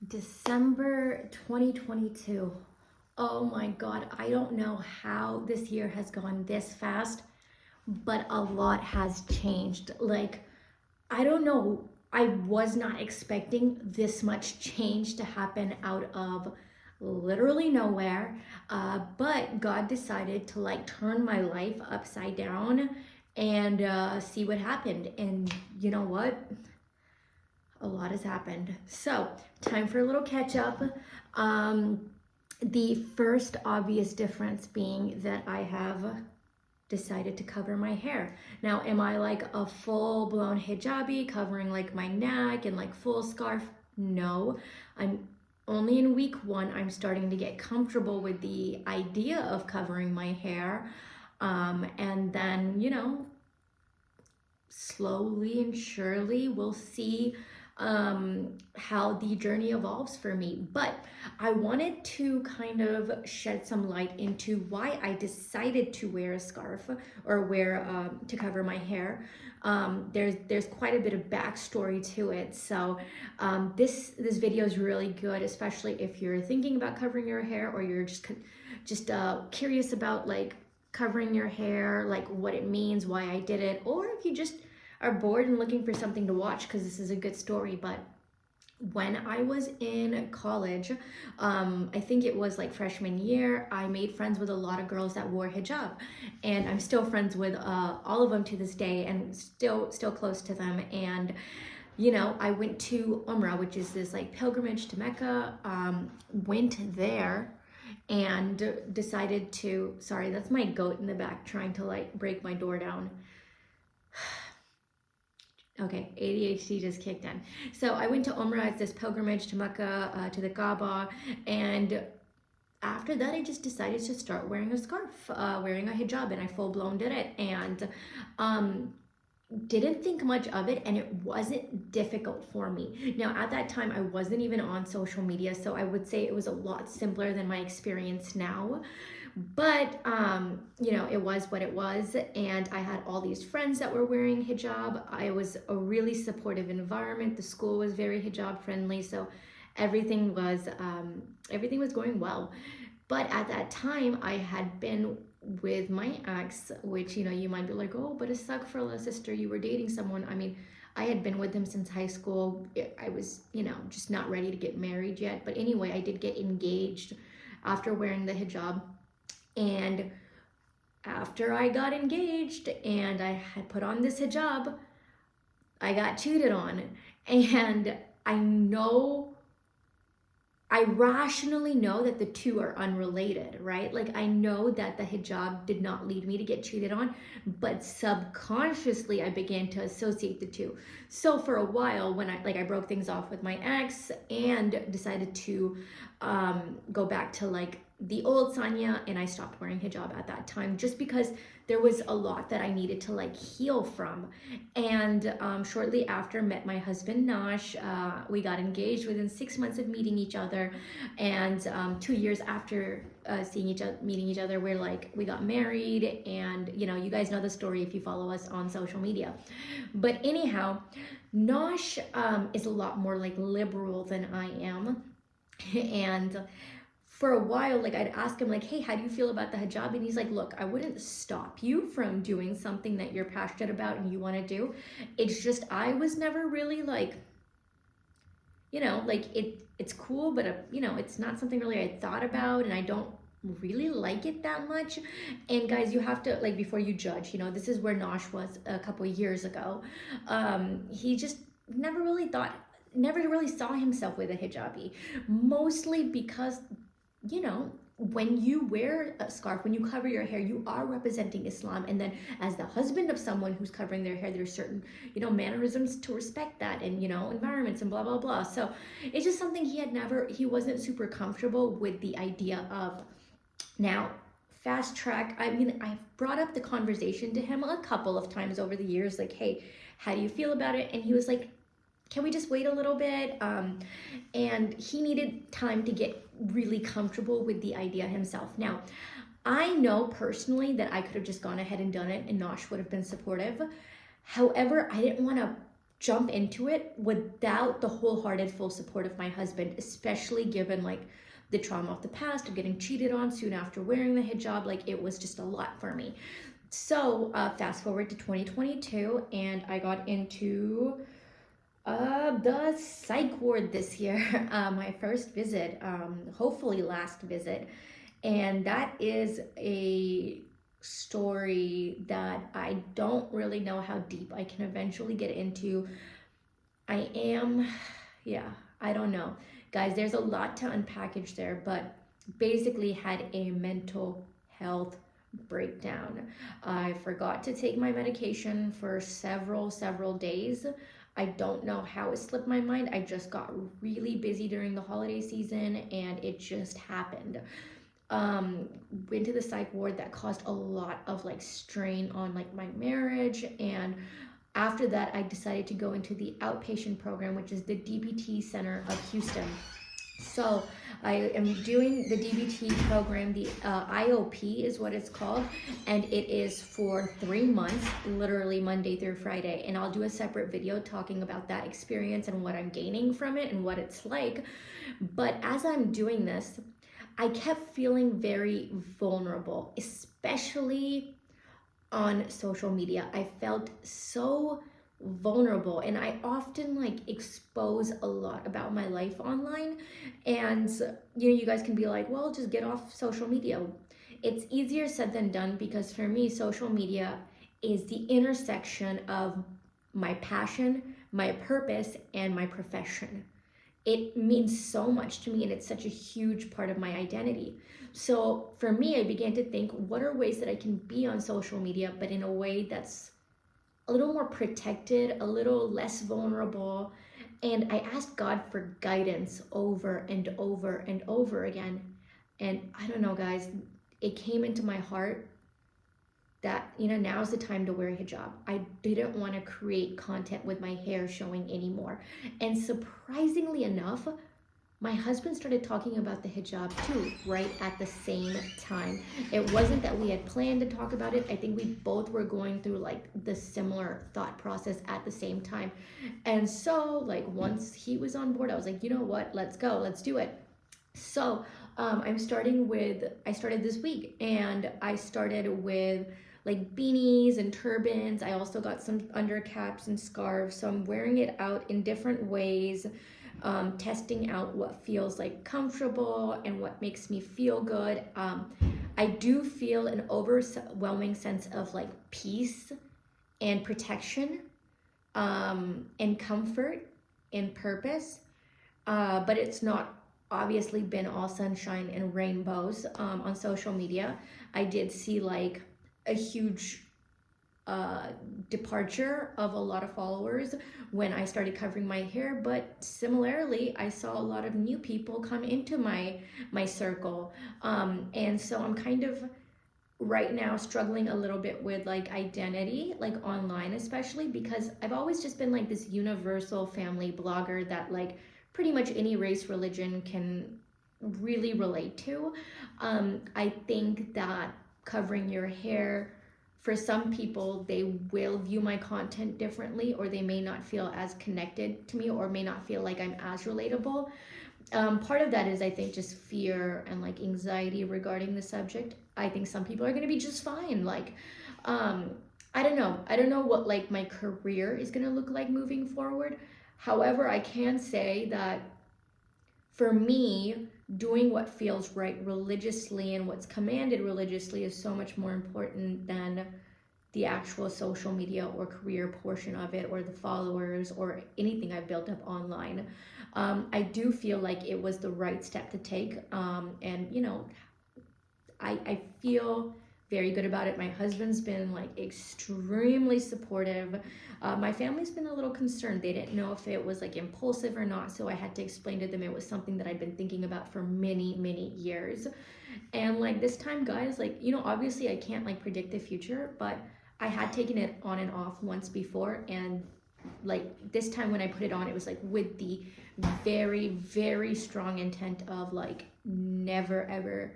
December 2022. Oh my God, I don't know how this year has gone this fast, but a lot has changed. Like, I don't know, I was not expecting this much change to happen out of literally nowhere. But God decided to like turn my life upside down and see what happened. And you know what? A lot has happened. So, time for a little catch up. Um, the first obvious difference being that I have decided to cover my hair. Now, am I like a full blown hijabi covering like my neck and like full scarf? No, I'm only in week one. I'm starting to get comfortable with the idea of covering my hair. And then, slowly and surely we'll see how the journey evolves for me. But I wanted to kind of shed some light into why I decided to wear a scarf or wear to cover my hair. There's quite a bit of backstory to it. So this video is really good, especially if you're thinking about covering your hair or you're just curious about like covering your hair, like what it means, why I did it, or if you just are bored and looking for something to watch because this is a good story. But when I was in college, I think it was like freshman year, I made friends with a lot of girls that wore hijab, and I'm still friends with all of them to this day, and still close to them. And I went to Umrah, which is this like pilgrimage to Mecca. Went there and decided to, sorry, that's my goat in the back trying to like break my door down. Okay, ADHD just kicked in. So I went to Umrah, it's this pilgrimage to Mecca, to the Kaaba, and after that I just decided to start wearing a scarf, wearing a hijab, and I full-blown did it, and didn't think much of it, and it wasn't difficult for me. Now at that time I wasn't even on social media, so I would say it was a lot simpler than my experience now. But it was what it was, and I had all these friends that were wearing hijab. I was a really supportive environment. The school was very hijab friendly, so everything was going well. But at that time I had been with my ex, which you might be like, oh, but astaghfirullah, sister, you were dating someone. I mean, I had been with him since high school. I was just not ready to get married yet, but anyway, I did get engaged after wearing the hijab. And after I got engaged and I had put on this hijab, I got cheated on. And I rationally know that the two are unrelated, right? Like, I know that the hijab did not lead me to get cheated on, but subconsciously I began to associate the two. So for a while, when I broke things off with my ex and decided to go back to like the old Sanya, and I stopped wearing hijab at that time just because there was a lot that I needed to like heal from. And shortly after, met my husband Nash. We got engaged within 6 months of meeting each other, and 2 years after meeting each other, we got married. And you guys know the story if you follow us on social media. But anyhow, Nash is a lot more like liberal than I am, and for a while, like, I'd ask him like, hey, how do you feel about the hijab? And he's like, look, I wouldn't stop you from doing something that you're passionate about and you want to do. It's just, I was never really like, it's cool, but it's not something really I thought about, and I don't really like it that much. And guys, you have to, like, before you judge, this is where Nosh was a couple years ago. He just never really saw himself with a hijabi, mostly because when you wear a scarf, when you cover your hair, you are representing Islam. And then as the husband of someone who's covering their hair, there's certain, mannerisms to respect that, and, environments and blah, blah, blah. So it's just something he wasn't super comfortable with the idea of. Now, fast track, I mean, I've brought up the conversation to him a couple of times over the years, like, hey, how do you feel about it? And he was like, can we just wait a little bit? And he needed time to get really comfortable with the idea himself. Now, I know personally that I could have just gone ahead and done it, and Nosh would have been supportive. However, I didn't want to jump into it without the wholehearted full support of my husband, especially given like the trauma of the past of getting cheated on soon after wearing the hijab. Like it was just a lot for me. So fast forward to 2022, and I got into the psych ward this year. My first visit, hopefully last visit. And that is a story that I don't really know how deep I can eventually get into. I am, yeah, I don't know. Guys, there's a lot to unpackage there, but basically had a mental health breakdown. I forgot to take my medication for several days. I don't know how it slipped my mind. I just got really busy during the holiday season and it just happened. Went to the psych ward. That caused a lot of like strain on like my marriage, and after that I decided to go into the outpatient program, which is the DBT Center of Houston. So I am doing the DBT program. The IOP is what it's called, and it is for 3 months, literally Monday through Friday. And I'll do a separate video talking about that experience and what I'm gaining from it and what it's like. But as I'm doing this, I kept feeling very vulnerable, especially on social media. I felt so vulnerable, and I often like expose a lot about my life online. And you guys can be like, well, just get off social media. It's easier said than done, because for me, social media is the intersection of my passion, my purpose, and my profession. It means so much to me, and it's such a huge part of my identity. So for me, I began to think, what are ways that I can be on social media, but in a way that's a little more protected, a little less vulnerable. And I asked God for guidance over and over and over again. And I don't know, guys, it came into my heart that, now's the time to wear a hijab. I didn't want to create content with my hair showing anymore. And surprisingly enough, my husband started talking about the hijab too, right at the same time. It wasn't that we had planned to talk about it. I think we both were going through like the similar thought process at the same time. And so like once he was on board, I was like, you know what, let's go, let's do it. So I started this week, and I started with like beanies and turbans. I also got some undercaps and scarves. So I'm wearing it out in different ways, testing out what feels like comfortable and what makes me feel good. I do feel an overwhelming sense of like peace and protection, and comfort and purpose. But it's not obviously been all sunshine and rainbows. On social media, I did see like a huge departure of a lot of followers when I started covering my hair, but similarly I saw a lot of new people come into my circle. And so I'm kind of right now struggling a little bit with like identity, like online especially, because I've always just been like this universal family blogger that like pretty much any race, religion can really relate to. I think that covering your hair, for some people, they will view my content differently, or they may not feel as connected to me, or may not feel like I'm as relatable. Part of that is, I think, just fear and like anxiety regarding the subject. I think some people are going to be just fine. Like, I don't know what like my career is going to look like moving forward. However, I can say that for me, doing what feels right religiously and what's commanded religiously is so much more important than the actual social media or career portion of it, or the followers, or anything I've built up online. I do feel like it was the right step to take. And I feel very good about it. My husband's been like extremely supportive. My family's been a little concerned. They didn't know if it was like impulsive or not, so I had to explain to them it was something that I'd been thinking about for many years. And like this time, guys, like obviously I can't like predict the future, but I had taken it on and off once before, and like this time when I put it on, it was like with the very strong intent of like never ever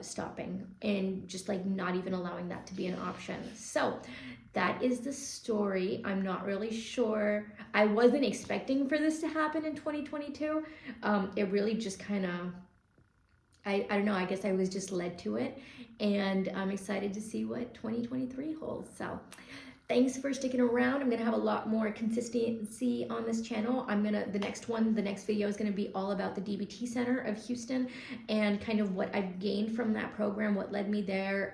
stopping and just like not even allowing that to be an option. So that is the story. I'm not really sure. I wasn't expecting for this to happen in 2022. It really just kind of, I don't know, I guess I was just led to it. And I'm excited to see what 2023 holds. So thanks for sticking around. I'm gonna have a lot more consistency on this channel. The next video is gonna be all about the DBT Center of Houston and kind of what I've gained from that program, what led me there,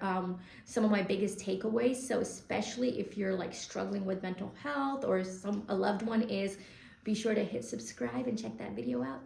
some of my biggest takeaways. So especially if you're like struggling with mental health or a loved one is, be sure to hit subscribe and check that video out.